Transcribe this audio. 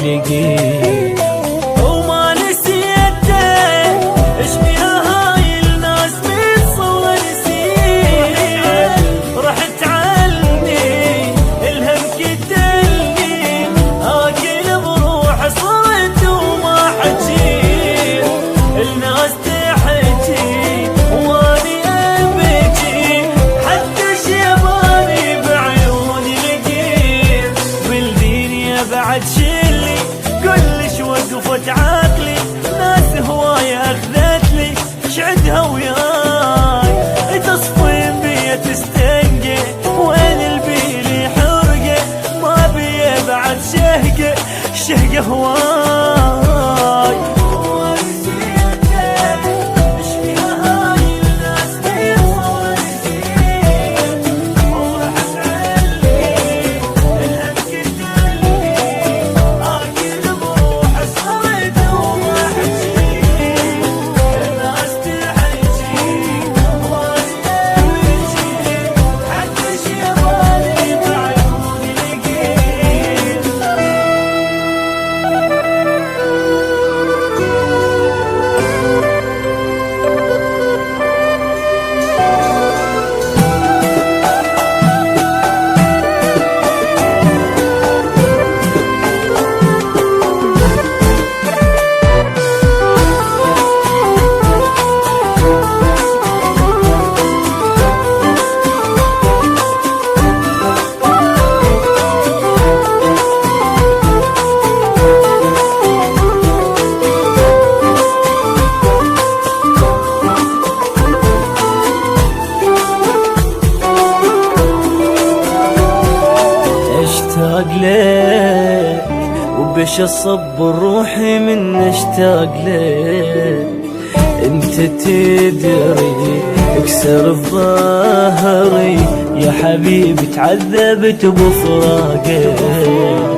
لقيت. وما نسيته ايش فيها هاي الناس بتصور نسيت. رحت عني الهم كتلني اكل بروح صرت وما حجيت. الناس تحكي واني ابكي حتى شيباني بعيوني لقيت. بالدنيا بعد شلي كلش وقفت عقلي. ناس هواية اخذت لي شعدها وياي. تصفين بيا تستنقى وين البيلي حرقة. ما بيا بعد شهقة هواي. اشتاق لك وبش اصبر روحي من اشتاق لك. انت تدري اكسر بظهري يا حبيبي تعذبت بفراقك.